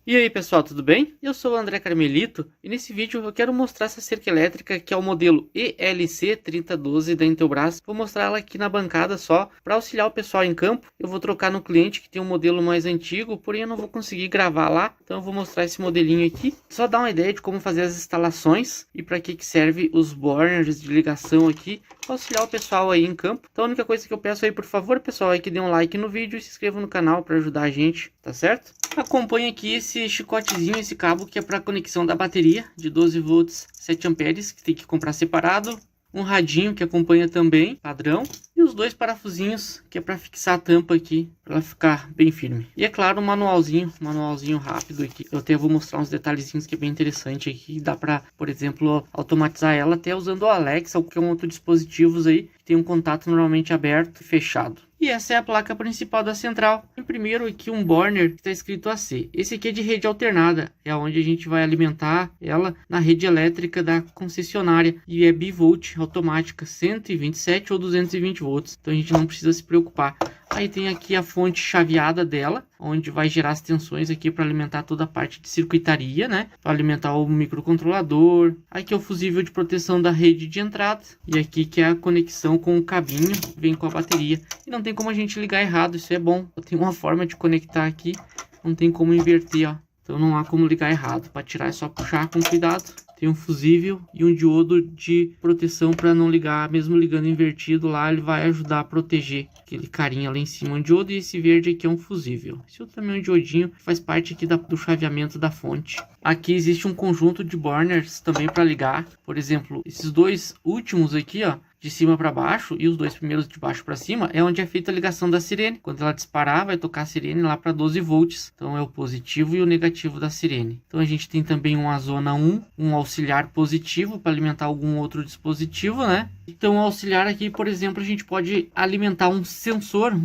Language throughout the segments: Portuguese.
E aí pessoal, tudo bem? Eu sou o André Carmelito e nesse vídeo eu quero mostrar essa cerca elétrica que é o modelo ELC3012 da Intelbras. Vou mostrar ela aqui na bancada só para auxiliar o pessoal em campo. Eu vou trocar no cliente que tem um modelo mais antigo, porém eu não vou conseguir gravar lá, então eu vou mostrar esse modelinho aqui. Só dar uma ideia de como fazer as instalações e para que serve os burners de ligação aqui, para auxiliar o pessoal aí em campo. Então a única coisa que eu peço aí, por favor, pessoal, é que dê um like no vídeo e se inscreva no canal para ajudar a gente, tá certo? Acompanhe aqui esse chicotezinho, esse cabo que é para conexão da bateria de 12 volts 7 amperes, que tem que comprar separado. Um radinho que acompanha também, padrão. E os dois parafusinhos, que é para fixar a tampa aqui, para ela ficar bem firme. E é claro, um manualzinho rápido aqui. Eu até vou mostrar uns detalhezinhos que é bem interessante aqui. Dá para, por exemplo, automatizar ela até usando o Alexa ou qualquer outro dispositivo aí, que tem um contato normalmente aberto e fechado. E essa é a placa principal da central. Tem primeiro aqui um burner que está escrito AC. Esse aqui é de rede alternada, é onde a gente vai alimentar ela na rede elétrica da concessionária. E é bivolt automática, 127 ou 220 volts. Então a gente não precisa se preocupar. Aí tem aqui a fonte chaveada dela, onde vai gerar as tensões aqui para alimentar toda a parte de circuitaria, né? Para alimentar o microcontrolador. Aqui é o fusível de proteção da rede de entrada. E aqui que é a conexão com o cabinho, vem com a bateria. E não tem como a gente ligar errado, isso é bom. Tem uma forma de conectar aqui, não tem como inverter, ó. Então não há como ligar errado. Para tirar é só puxar com cuidado. Tem um fusível e um diodo de proteção para não ligar, mesmo ligando invertido lá, ele vai ajudar a proteger aquele carinha lá em cima, um diodo, e esse verde aqui é um fusível. Esse outro também é um diodinho, faz parte aqui do chaveamento da fonte. Aqui existe um conjunto de burners também para ligar, por exemplo, esses dois últimos aqui, ó, de cima para baixo, e os dois primeiros de baixo para cima, é onde é feita a ligação da sirene. Quando ela disparar, vai tocar a sirene lá para 12 volts. Então é o positivo e o negativo da sirene. Então a gente tem também uma zona 1, um auxiliar positivo para alimentar algum outro dispositivo, né? Então o auxiliar aqui, por exemplo, a gente pode alimentar um sensor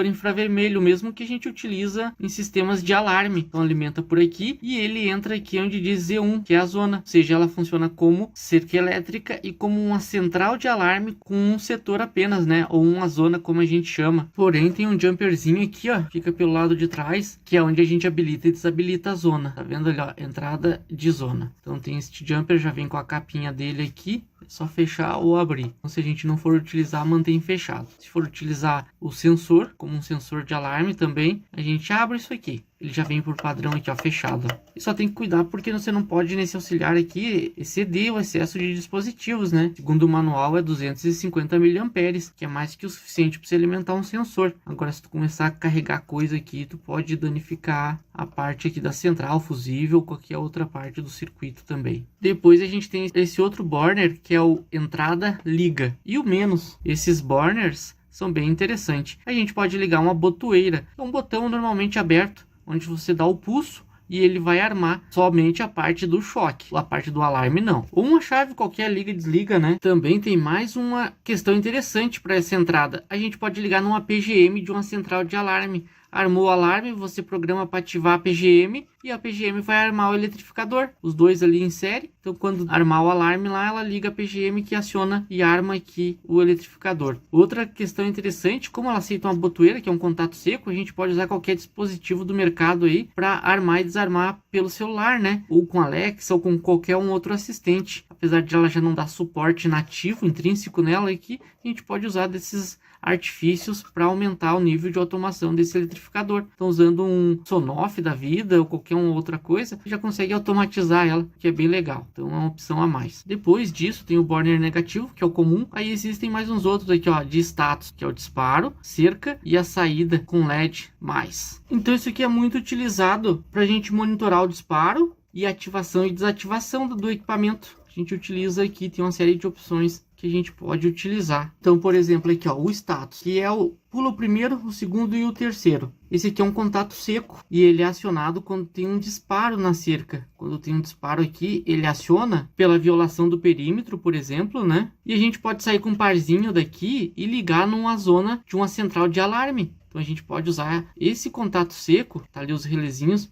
infravermelho, mesmo que a gente utiliza em sistemas de alarme. Então alimenta por aqui e ele entra aqui onde diz Z1, que é a zona. Ou seja, ela funciona como cerca elétrica e como uma central de alarme com um setor apenas, né? Ou uma zona, como a gente chama. Porém, tem um jumperzinho aqui, ó, fica pelo lado de trás, que é onde a gente habilita e desabilita a zona. Tá vendo ali, ó? Entrada de zona. Então tem este jumper, já vem com a capinha dele aqui. É só fechar ou abrir. Então, se a gente não for utilizar, mantém fechado. Se for utilizar o sensor, como um sensor de alarme também, a gente abre isso aqui. Ele já vem por padrão aqui, ó, fechado. E só tem que cuidar porque você não pode, nesse auxiliar aqui, exceder o excesso de dispositivos, né? Segundo o manual, é 250 miliamperes, que é mais que o suficiente para você alimentar um sensor. Agora, se tu começar a carregar coisa aqui, tu pode danificar a parte aqui da central, fusível, qualquer outra parte do circuito também. Depois a gente tem esse outro burner, que é o entrada liga. E o menos, esses burners são bem interessantes. A gente pode ligar uma botoeira, é um botão normalmente aberto, onde você dá o pulso e ele vai armar somente a parte do choque, a parte do alarme não. Ou uma chave qualquer liga e desliga, né? Também tem mais uma questão interessante para essa entrada. A gente pode ligar numa PGM de uma central de alarme. Armou o alarme, você programa para ativar a PGM e a PGM vai armar o eletrificador. Os dois ali em série. Então quando armar o alarme lá, ela liga a PGM que aciona e arma aqui o eletrificador. Outra questão interessante, como ela aceita uma botoeira, que é um contato seco, a gente pode usar qualquer dispositivo do mercado aí para armar e desarmar pelo celular, né? Ou com Alexa ou com qualquer um outro assistente. Apesar de ela já não dar suporte nativo, intrínseco nela aqui, a gente pode usar desses artifícios para aumentar o nível de automação desse eletrificador. Então usando um Sonoff da vida ou qualquer outra coisa, já consegue automatizar ela, que é bem legal. Então é uma opção a mais. Depois disso tem o burner negativo, que é o comum. Aí existem mais uns outros aqui, ó, de status, que é o disparo, cerca e a saída com LED mais. Então isso aqui é muito utilizado para a gente monitorar o disparo e ativação e desativação do equipamento. A gente utiliza aqui, tem uma série de opções que a gente pode utilizar. Então, por exemplo, aqui, ó, o status, que é o pula o primeiro, o segundo e o terceiro. Esse aqui é um contato seco e ele é acionado quando tem um disparo na cerca. Quando tem um disparo aqui, ele aciona pela violação do perímetro, por exemplo, né? E a gente pode sair com um parzinho daqui e ligar numa zona de uma central de alarme. Então a gente pode usar esse contato seco, tá ali os relézinhos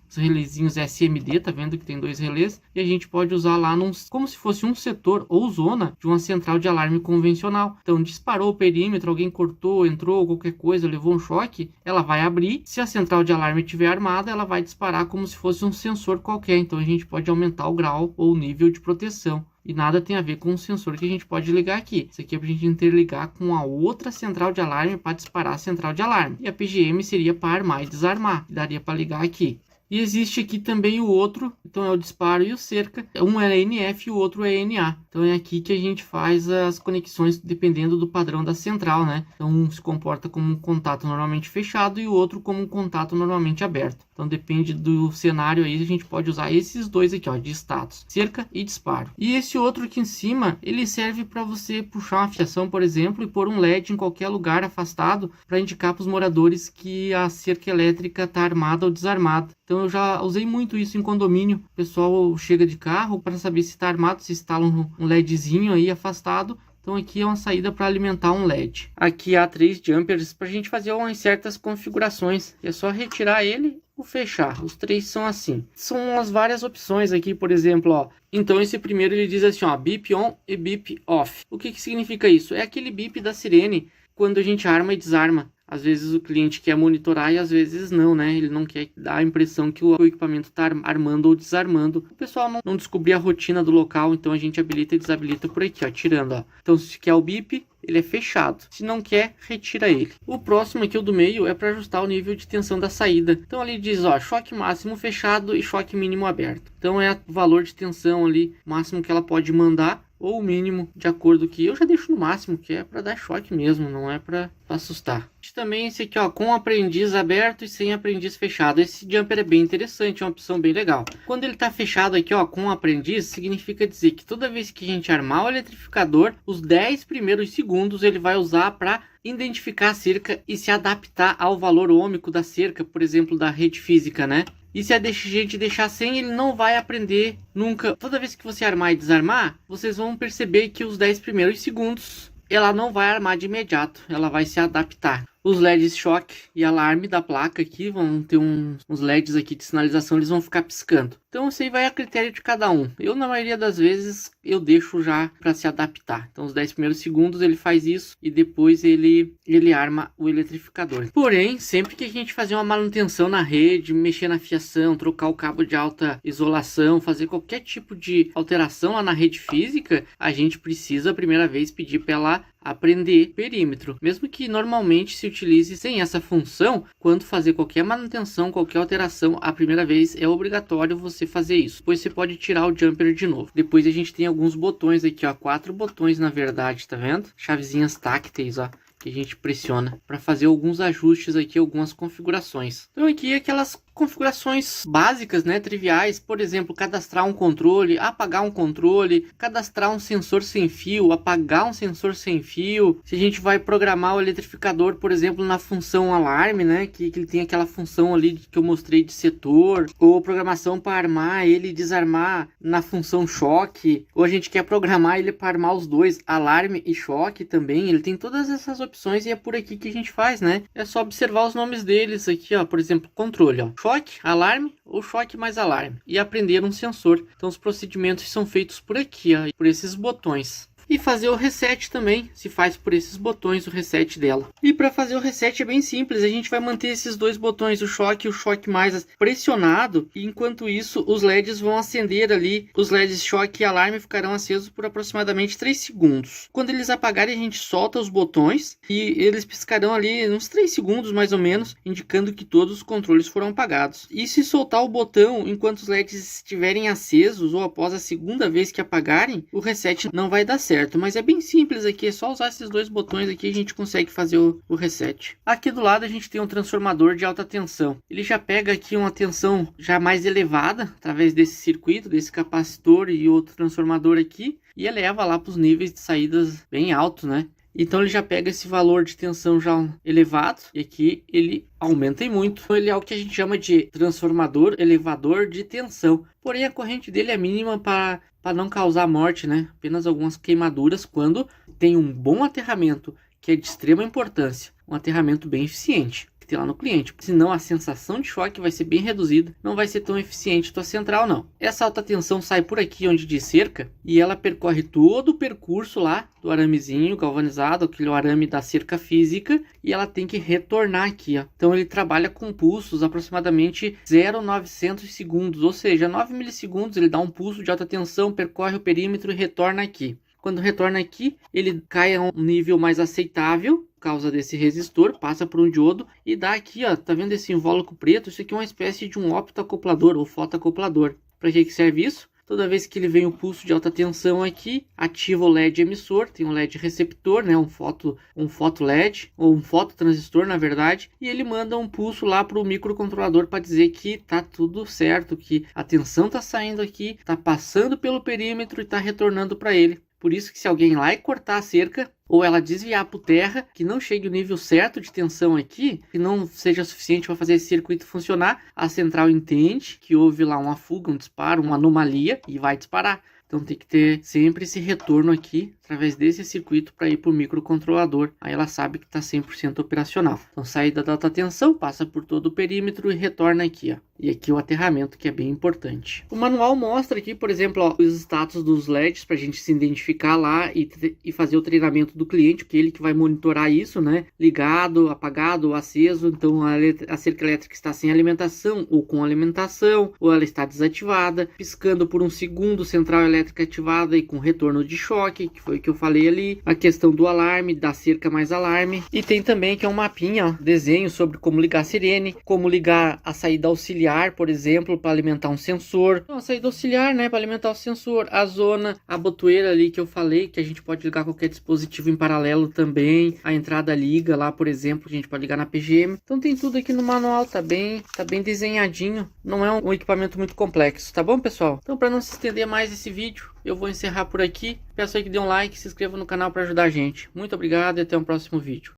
SMD, tá vendo que tem 2 relés, e a gente pode usar lá como se fosse um setor ou zona de uma central de alarme convencional. Então disparou o perímetro, alguém cortou, entrou, qualquer coisa, levou um choque, ela vai abrir. Se a central de alarme estiver armada, ela vai disparar como se fosse um sensor qualquer. Então a gente pode aumentar o grau ou o nível de proteção. E nada tem a ver com o sensor que a gente pode ligar aqui. Isso aqui é para a gente interligar com a outra central de alarme para disparar a central de alarme. E a PGM seria para armar e desarmar. Daria para ligar aqui. E existe aqui também o outro, então é o disparo e o cerca. Um é NF e o outro é NA. Então é aqui que a gente faz as conexões dependendo do padrão da central, né? Então um se comporta como um contato normalmente fechado e o outro como um contato normalmente aberto. Então depende do cenário aí, a gente pode usar esses dois aqui, ó, de status, cerca e disparo. E esse outro aqui em cima, ele serve para você puxar uma fiação, por exemplo, e pôr um LED em qualquer lugar afastado para indicar para os moradores que a cerca elétrica está armada ou desarmada. Então eu já usei muito isso em condomínio. O pessoal chega de carro para saber se está armado, se instala um LEDzinho aí afastado. Então aqui é uma saída para alimentar um LED. Aqui há 3 jumpers para a gente fazer umas certas configurações. É só retirar ele ou fechar. Os 3 são assim. São as várias opções aqui, por exemplo, ó. Então esse primeiro ele diz assim, ó, beep on e beep off. O que significa isso? É aquele beep da sirene quando a gente arma e desarma. Às vezes o cliente quer monitorar e às vezes não, né? Ele não quer dar a impressão que o equipamento está armando ou desarmando. O pessoal não descobrir a rotina do local, então a gente habilita e desabilita por aqui, ó, tirando, ó. Então se quer o bip, ele é fechado. Se não quer, retira ele. O próximo aqui, o do meio, é para ajustar o nível de tensão da saída. Então ali diz, ó, choque máximo fechado e choque mínimo aberto. Então é o valor de tensão ali, máximo que ela pode mandar, ou o mínimo, de acordo que eu já deixo no máximo, que é para dar choque mesmo, não é para assustar. Também esse aqui, ó, com aprendiz aberto e sem aprendiz fechado. Esse jumper é bem interessante, é uma opção bem legal. Quando ele tá fechado aqui, ó, com aprendiz, significa dizer que toda vez que a gente armar o eletrificador, os 10 primeiros segundos ele vai usar para identificar a cerca e se adaptar ao valor ôhmico da cerca, por exemplo, da rede física, né? E se a gente deixar sem, ele não vai aprender nunca. Toda vez que você armar e desarmar, vocês vão perceber que os 10 primeiros segundos ela não vai armar de imediato, ela vai se adaptar. Os LEDs choque e alarme da placa aqui vão ter uns LEDs aqui de sinalização, eles vão ficar piscando. Então isso aí vai a critério de cada um. Eu, na maioria das vezes, eu deixo já para se adaptar. Então os 10 primeiros segundos ele faz isso e depois ele arma o eletrificador. Porém, sempre que a gente fazer uma manutenção na rede, mexer na fiação, trocar o cabo de alta isolação, fazer qualquer tipo de alteração lá na rede física, a gente precisa a primeira vez pedir para ela aprender perímetro, mesmo que normalmente se utilize sem essa função. Quando fazer qualquer manutenção, qualquer alteração, a primeira vez é obrigatório você fazer isso. Depois você pode tirar o jumper de novo. Depois a gente tem alguns botões aqui, ó, 4 botões na verdade, tá vendo? Chavezinhas tácteis, ó, que a gente pressiona para fazer alguns ajustes aqui, algumas configurações. Então aqui aquelas configurações básicas, né, triviais, por exemplo, cadastrar um controle, apagar um controle, cadastrar um sensor sem fio, apagar um sensor sem fio. Se a gente vai programar o eletrificador, por exemplo, na função alarme, né, que ele tem aquela função ali que eu mostrei de setor, ou programação para armar ele e desarmar na função choque, ou a gente quer programar ele para armar os dois, alarme e choque também. Ele tem todas essas opções e é por aqui que a gente faz, né? É só observar os nomes deles aqui, ó, por exemplo, controle, ó, choque, alarme ou choque mais alarme, e aprender um sensor. Então os procedimentos são feitos por aqui, ó, por esses botões. E fazer o reset também se faz por esses botões, o reset dela. E para fazer o reset é bem simples, a gente vai manter esses dois botões, o choque e o choque mais pressionado, e enquanto isso os LEDs vão acender ali, os LEDs choque e alarme ficarão acesos por aproximadamente 3 segundos. Quando eles apagarem, a gente solta os botões e eles piscarão ali uns 3 segundos mais ou menos, indicando que todos os controles foram apagados. E se soltar o botão enquanto os LEDs estiverem acesos ou após a segunda vez que apagarem, o reset não vai dar certo. Mas é bem simples aqui, é só usar esses dois botões aqui e a gente consegue fazer o reset. Aqui do lado a gente tem um transformador de alta tensão. Ele já pega aqui uma tensão já mais elevada, através desse circuito, desse capacitor e outro transformador aqui, e eleva lá para os níveis de saídas bem altos, né? Então ele já pega esse valor de tensão já elevado e aqui ele aumenta e muito. Então ele é o que a gente chama de transformador elevador de tensão. Porém a corrente dele é mínima para não causar morte, né? Apenas algumas queimaduras quando tem um bom aterramento, que é de extrema importância. Um aterramento bem eficiente. ter lá no cliente, senão a sensação de choque vai ser bem reduzida, não vai ser tão eficiente a tua central não. Essa alta tensão sai por aqui onde diz cerca e ela percorre todo o percurso lá do aramezinho galvanizado, aquele arame da cerca física, e ela tem que retornar aqui, ó. Então ele trabalha com pulsos aproximadamente 0,900 segundos, ou seja, 9 milissegundos ele dá um pulso de alta tensão, percorre o perímetro e retorna aqui. Quando retorna aqui, ele cai a um nível mais aceitável, por causa desse resistor, passa por um diodo e dá aqui, ó, tá vendo esse invólucro preto? Isso aqui é uma espécie de um optoacoplador ou fotoacoplador. Para que serve isso? Toda vez que ele vem o pulso de alta tensão aqui, ativa o LED emissor, tem um LED receptor, né, um foto LED, ou um fototransistor na verdade, e ele manda um pulso lá para o microcontrolador para dizer que tá tudo certo, que a tensão tá saindo aqui, tá passando pelo perímetro e tá retornando para ele. Por isso que se alguém ir lá e cortar a cerca, ou ela desviar por terra, que não chegue o nível certo de tensão aqui, que não seja suficiente para fazer esse circuito funcionar, a central entende que houve lá uma fuga, um disparo, uma anomalia e vai disparar. Então tem que ter sempre esse retorno aqui, através desse circuito para ir para o microcontrolador. Aí ela sabe que está 100% operacional. Então saída da alta tensão, passa por todo o perímetro e retorna aqui, ó. E aqui o aterramento, que é bem importante. O manual mostra aqui, por exemplo, ó, os status dos LEDs para a gente se identificar lá e fazer o treinamento do cliente, porque ele que vai monitorar isso, né? Ligado, apagado ou aceso. Então a cerca elétrica está sem alimentação ou com alimentação, ou ela está desativada, piscando por um segundo, central elétrica ativada e com retorno de choque, que foi o que eu falei ali. A questão do alarme, da cerca mais alarme. E tem também que é um mapinha, ó, desenho sobre como ligar a sirene, como ligar a saída auxiliar, por exemplo, para alimentar um sensor. Então, a saída auxiliar, né, para alimentar o sensor. A zona, a botoeira ali que eu falei, que a gente pode ligar qualquer dispositivo em paralelo também. A entrada liga lá, por exemplo, que a gente pode ligar na PGM. Então tem tudo aqui no manual, tá bem desenhadinho. Não é um equipamento muito complexo, tá bom, pessoal? Então, para não se estender mais esse vídeo, eu vou encerrar por aqui. Peço aí que dê um like, se inscreva no canal para ajudar a gente. Muito obrigado e até o próximo vídeo.